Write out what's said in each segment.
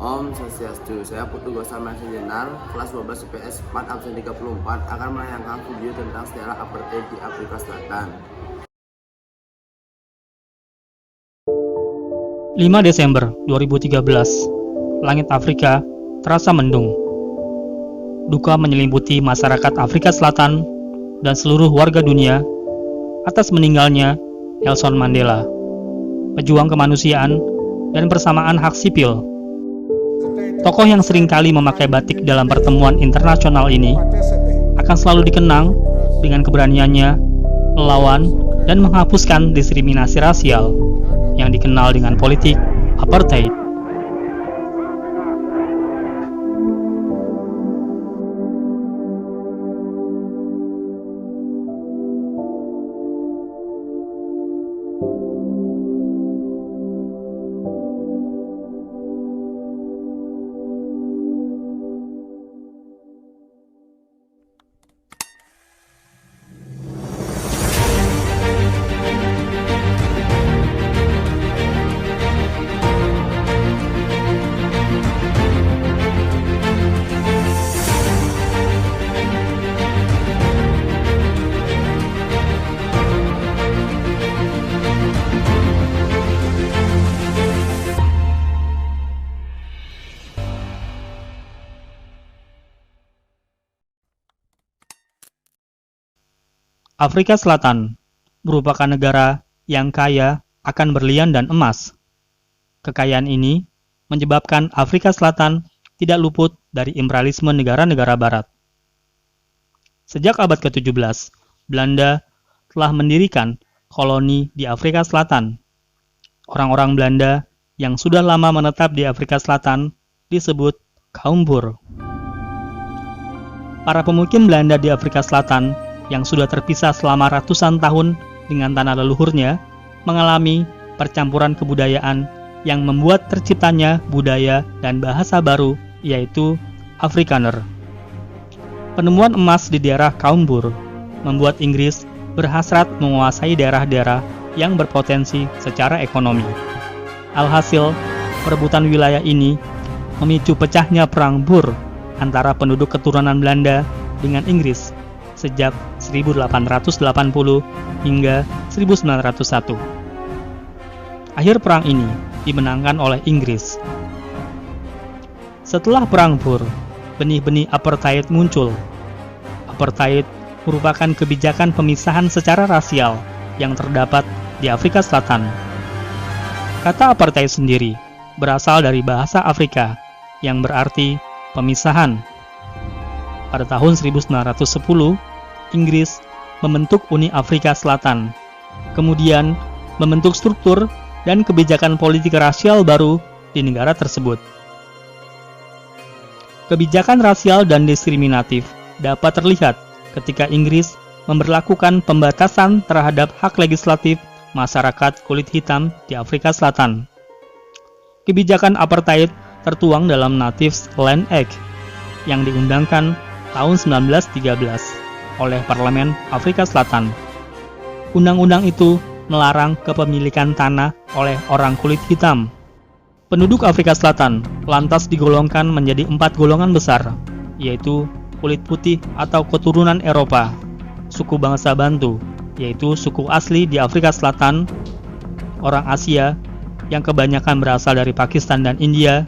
Om Swastiastu, saya Putu Gosama Sejenar, kelas 12 IPS 4 absen 34 akan menayangkan video tentang sejarah apartheid di Afrika Selatan. 5 Desember 2013, langit Afrika terasa mendung. Duka menyelimuti masyarakat Afrika Selatan dan seluruh warga dunia atas meninggalnya Nelson Mandela, pejuang kemanusiaan dan persamaan hak sipil. Tokoh yang seringkali memakai batik dalam pertemuan internasional ini akan selalu dikenang dengan keberaniannya melawan dan menghapuskan diskriminasi rasial yang dikenal dengan politik apartheid. Afrika Selatan merupakan negara yang kaya akan berlian dan emas. Kekayaan ini menyebabkan Afrika Selatan tidak luput dari imperialisme negara-negara barat. Sejak abad ke-17, Belanda telah mendirikan koloni di Afrika Selatan. Orang-orang Belanda yang sudah lama menetap di Afrika Selatan disebut kaum Boer. Para pemukim Belanda di Afrika Selatan yang sudah terpisah selama ratusan tahun dengan tanah leluhurnya, mengalami percampuran kebudayaan yang membuat terciptanya budaya dan bahasa baru, yaitu Afrikaner. Penemuan emas di daerah kaum Boer membuat Inggris berhasrat menguasai daerah-daerah yang berpotensi secara ekonomi. Alhasil, perebutan wilayah ini memicu pecahnya perang Boer antara penduduk keturunan Belanda dengan Inggris sejak 1880 hingga 1901. Akhir perang ini dimenangkan oleh Inggris. Setelah perang Boer, benih-benih apartheid muncul. Apartheid merupakan kebijakan pemisahan secara rasial yang terdapat di Afrika Selatan. Kata apartheid sendiri berasal dari bahasa Afrika yang berarti pemisahan. Pada tahun 1910, Inggris membentuk Uni Afrika Selatan, kemudian membentuk struktur dan kebijakan politik rasial baru di negara tersebut. Kebijakan rasial dan diskriminatif dapat terlihat ketika Inggris memberlakukan pembatasan terhadap hak legislatif masyarakat kulit hitam di Afrika Selatan. Kebijakan apartheid tertuang dalam Natives Land Act yang diundangkan tahun 1913 oleh Parlemen Afrika Selatan. Undang-undang itu melarang kepemilikan tanah oleh orang kulit hitam. Penduduk Afrika Selatan lantas digolongkan menjadi 4 golongan besar, yaitu kulit putih atau keturunan Eropa, suku bangsa Bantu, yaitu suku asli di Afrika Selatan, orang Asia yang kebanyakan berasal dari Pakistan dan India,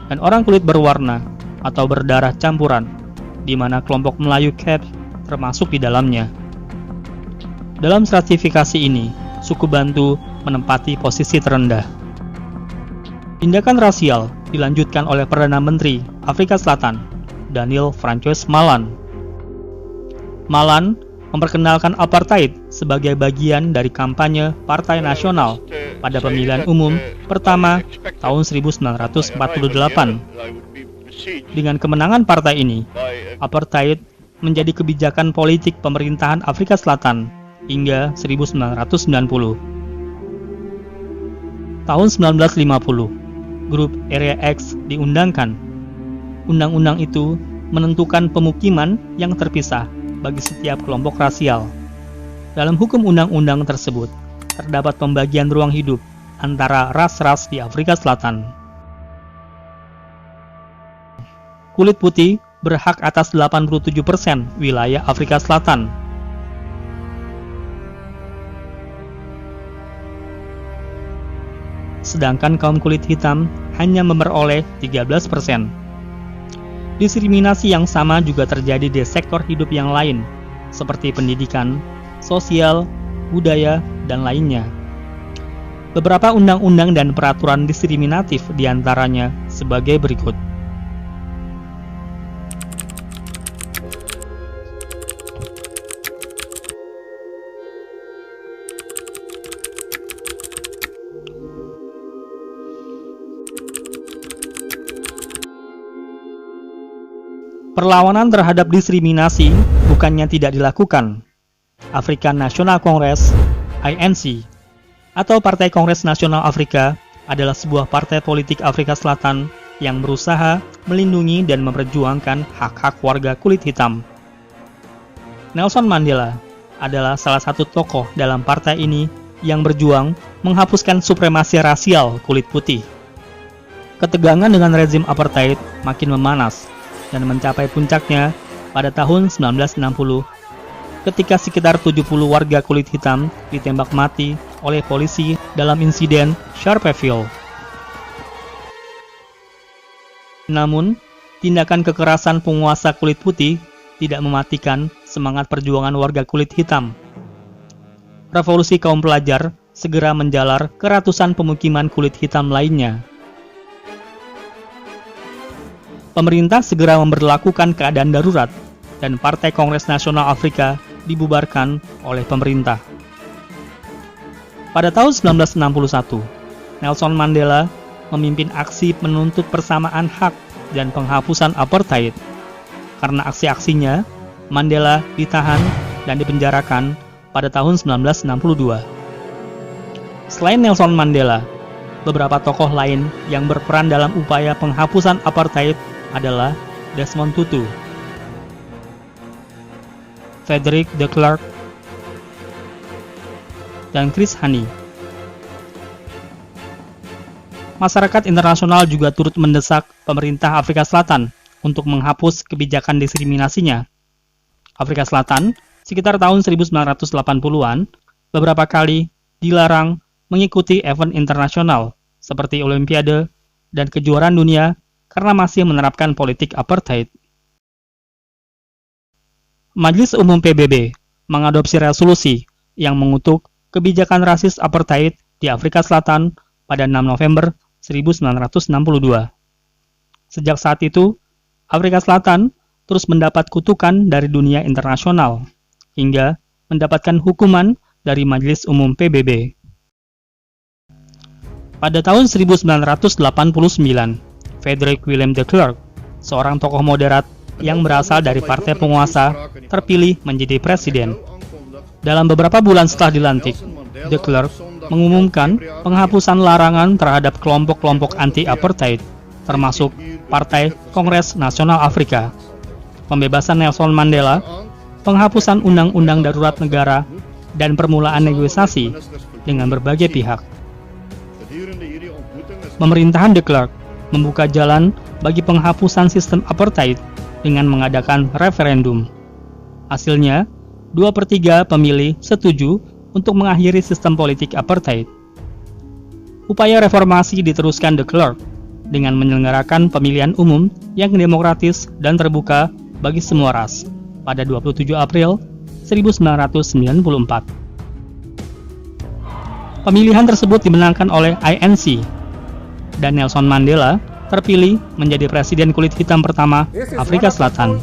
dan orang kulit berwarna atau berdarah campuran, di mana kelompok Melayu Cape termasuk di dalamnya. Dalam stratifikasi ini, suku Bantu menempati posisi terendah. Tindakan rasial dilanjutkan oleh Perdana Menteri Afrika Selatan, Daniel Francois Malan. Malan memperkenalkan apartheid sebagai bagian dari kampanye Partai Nasional pada pemilihan umum pertama tahun 1948. Dengan kemenangan partai ini, apartheid menjadi kebijakan politik pemerintahan Afrika Selatan hingga 1990. Tahun 1950, grup Area X diundangkan. Undang-undang itu menentukan pemukiman yang terpisah bagi setiap kelompok rasial. Dalam hukum undang-undang tersebut, terdapat pembagian ruang hidup antara ras-ras di Afrika Selatan. kulit putih berhak atas 87% wilayah Afrika Selatan. Sedangkan kaum kulit hitam hanya memperoleh 13%. Diskriminasi yang sama juga terjadi di sektor hidup yang lain, seperti pendidikan, sosial, budaya, dan lainnya. Beberapa undang-undang dan peraturan diskriminatif diantaranya sebagai berikut. Perlawanan terhadap diskriminasi bukannya tidak dilakukan. African National Congress, ANC, atau Partai Kongres Nasional Afrika adalah sebuah partai politik Afrika Selatan yang berusaha melindungi dan memperjuangkan hak-hak warga kulit hitam. Nelson Mandela adalah salah satu tokoh dalam partai ini yang berjuang menghapuskan supremasi rasial kulit putih. Ketegangan dengan rezim apartheid makin memanas dan mencapai puncaknya pada tahun 1960 ketika sekitar 70 warga kulit hitam ditembak mati oleh polisi dalam insiden Sharpeville. Namun, tindakan kekerasan penguasa kulit putih tidak mematikan semangat perjuangan warga kulit hitam. Revolusi kaum pelajar segera menjalar ke ratusan pemukiman kulit hitam lainnya. Pemerintah segera memberlakukan keadaan darurat dan Partai Kongres Nasional Afrika dibubarkan oleh pemerintah. Pada tahun 1961, Nelson Mandela memimpin aksi menuntut persamaan hak dan penghapusan apartheid. Karena aksi-aksinya, Mandela ditahan dan dipenjarakan pada tahun 1962. Selain Nelson Mandela, beberapa tokoh lain yang berperan dalam upaya penghapusan apartheid adalah Desmond Tutu, Frederick de Klerk, dan Chris Hani. Masyarakat internasional juga turut mendesak pemerintah Afrika Selatan untuk menghapus kebijakan diskriminasinya. Afrika Selatan, sekitar tahun 1980-an, beberapa kali dilarang mengikuti event internasional seperti Olimpiade dan kejuaraan dunia karena masih menerapkan politik apartheid. Majelis Umum PBB mengadopsi resolusi yang mengutuk kebijakan rasis apartheid di Afrika Selatan pada 6 November 1962. Sejak saat itu, Afrika Selatan terus mendapat kutukan dari dunia internasional, hingga mendapatkan hukuman dari Majelis Umum PBB. Pada tahun 1989, Frederick Willem de Klerk, seorang tokoh moderat yang berasal dari partai penguasa, terpilih menjadi presiden. Dalam beberapa bulan setelah dilantik, de Klerk mengumumkan penghapusan larangan terhadap kelompok-kelompok anti-apartheid, termasuk Partai Kongres Nasional Afrika, pembebasan Nelson Mandela, penghapusan undang-undang darurat negara, dan permulaan negosiasi dengan berbagai pihak. Pemerintahan de Klerk membuka jalan bagi penghapusan sistem apartheid dengan mengadakan referendum. Hasilnya, 2/3 pemilih setuju untuk mengakhiri sistem politik apartheid. Upaya reformasi diteruskan de Klerk dengan menyelenggarakan pemilihan umum yang demokratis dan terbuka bagi semua ras pada 27 April 1994. Pemilihan tersebut dimenangkan oleh ANC, dan Nelson Mandela terpilih menjadi presiden kulit hitam pertama Afrika Selatan.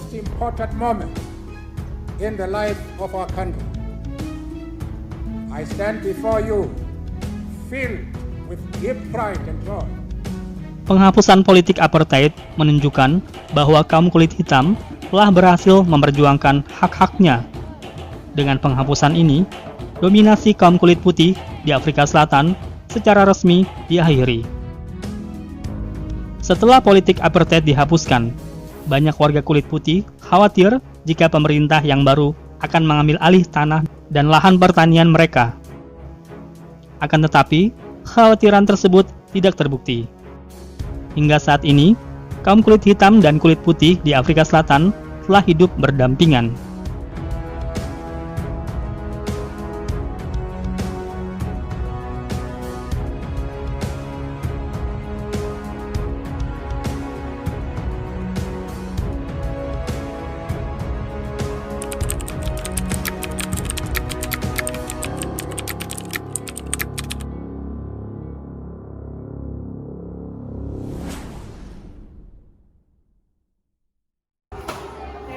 Penghapusan politik apartheid menunjukkan bahwa kaum kulit hitam telah berhasil memperjuangkan hak-haknya. Dengan penghapusan ini, dominasi kaum kulit putih di Afrika Selatan secara resmi diakhiri. Setelah politik apartheid dihapuskan, banyak warga kulit putih khawatir jika pemerintah yang baru akan mengambil alih tanah dan lahan pertanian mereka. Akan tetapi, kekhawatiran tersebut tidak terbukti. Hingga saat ini, kaum kulit hitam dan kulit putih di Afrika Selatan telah hidup berdampingan.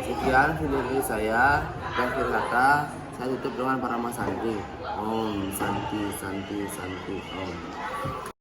Sekian video dari saya. Akhir kata, saya tutup dengan para Santi. Om Santi Santi Santi Om.